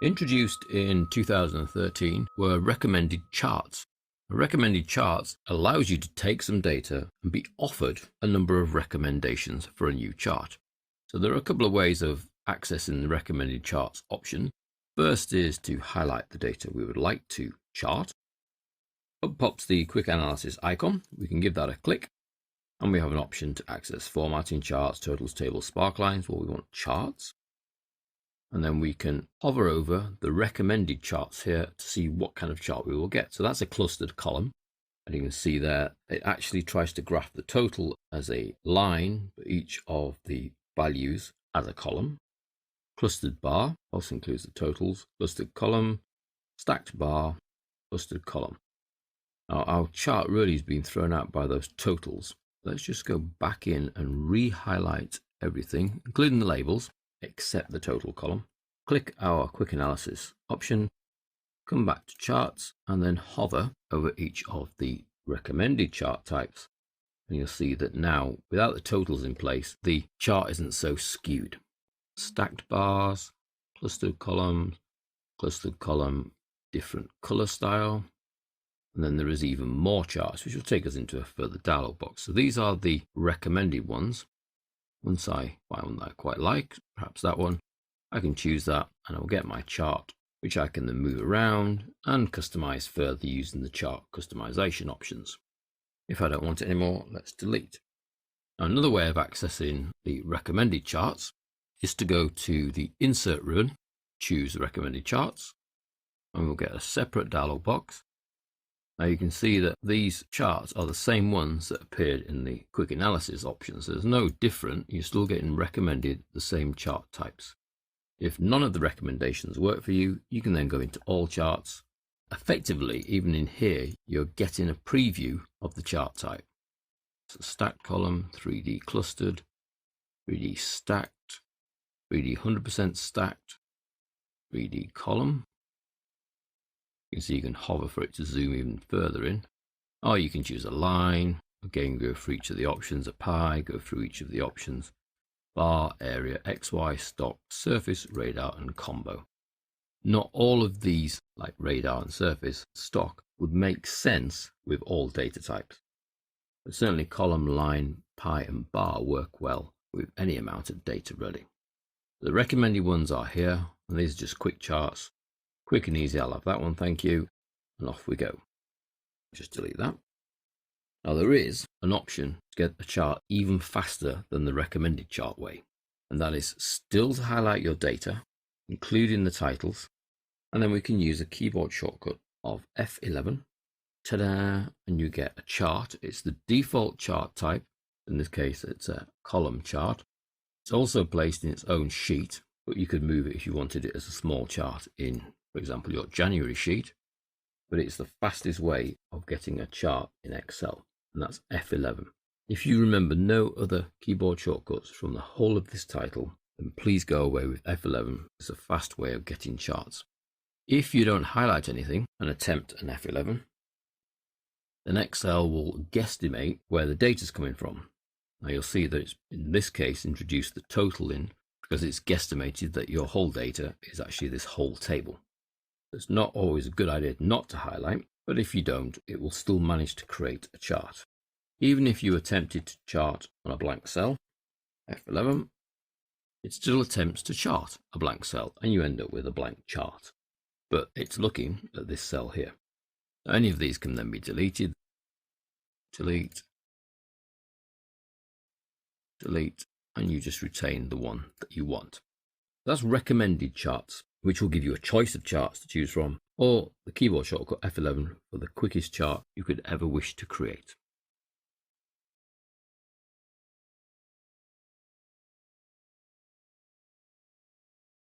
Introduced in 2013 were recommended charts. Recommended charts allows you to take some data and be offered a number of recommendations for a new chart. So there are a couple of ways of accessing the recommended charts option. First is to highlight the data we would like to chart. Up pops the quick analysis icon. We can give that a click and we have an option to access formatting, charts, totals, tables, sparklines. Well, we want charts. And then we can hover over the recommended charts here to see what kind of chart we will get. So that's a clustered column. And you can see there, it actually tries to graph the total as a line for each of the values as a column. Clustered bar also includes the totals, clustered column, stacked bar, clustered column. Now our chart really has been thrown out by those totals. Let's just go back in and re-highlight everything, including the labels, except the total column. Click our quick analysis option, come back to charts, and then hover over each of the recommended chart types. And you'll see that now, without the totals in place, the chart isn't so skewed. Stacked bars, clustered column, different color style. And then there is even more charts, which will take us into a further dialog box. So these are the recommended ones. Once I find one that I quite like, perhaps that one, I can choose that and I'll get my chart, which I can then move around and customize further using the chart customization options. If I don't want it anymore, let's delete. Now, another way of accessing the recommended charts is to go to the insert ribbon, choose the recommended charts, and we'll get a separate dialog box. Now you can see that these charts are the same ones that appeared in the quick analysis options. There's no different, you're still getting recommended the same chart types. If none of the recommendations work for you, you can then go into all charts. Effectively, even in here, you're getting a preview of the chart type. So stacked column, 3D clustered, 3D stacked, 3D 100% stacked, 3D column. You can see you can hover for it to zoom even further in. Or you can choose a line. Again, go through each of the options, a pie, go through each of the options. Bar, area, XY, stock, surface, radar, and combo. Not all of these, like radar and surface, stock, would make sense with all data types. But certainly column, line, pie, and bar work well with any amount of data really. The recommended ones are here, and these are just quick charts. Quick and easy, I'll have that one, thank you. And off we go. Just delete that. Now there is an option to get a chart even faster than the recommended chart way. And that is still to highlight your data, including the titles. And then we can use a keyboard shortcut of F11. Ta-da! And you get a chart. It's the default chart type. In this case, it's a column chart. It's also placed in its own sheet, but you could move it if you wanted it as a small chart in, for example, your January sheet. But it's the fastest way of getting a chart in Excel, and that's F11. If you remember no other keyboard shortcuts from the whole of this title, then please go away with F11. It's a fast way of getting charts. If you don't highlight anything and attempt an F11, then Excel will guesstimate where the data is coming from. Now you'll see that it's, in this case, introduced the total in because it's guesstimated that your whole data is actually this whole table. It's not always a good idea not to highlight, but if you don't, it will still manage to create a chart. Even if you attempted to chart on a blank cell, F11, it still attempts to chart a blank cell and you end up with a blank chart. But it's looking at this cell here. Any of these can then be deleted. Delete, delete, and you just retain the one that you want. That's recommended charts, which will give you a choice of charts to choose from, or the keyboard shortcut F11 for the quickest chart you could ever wish to create.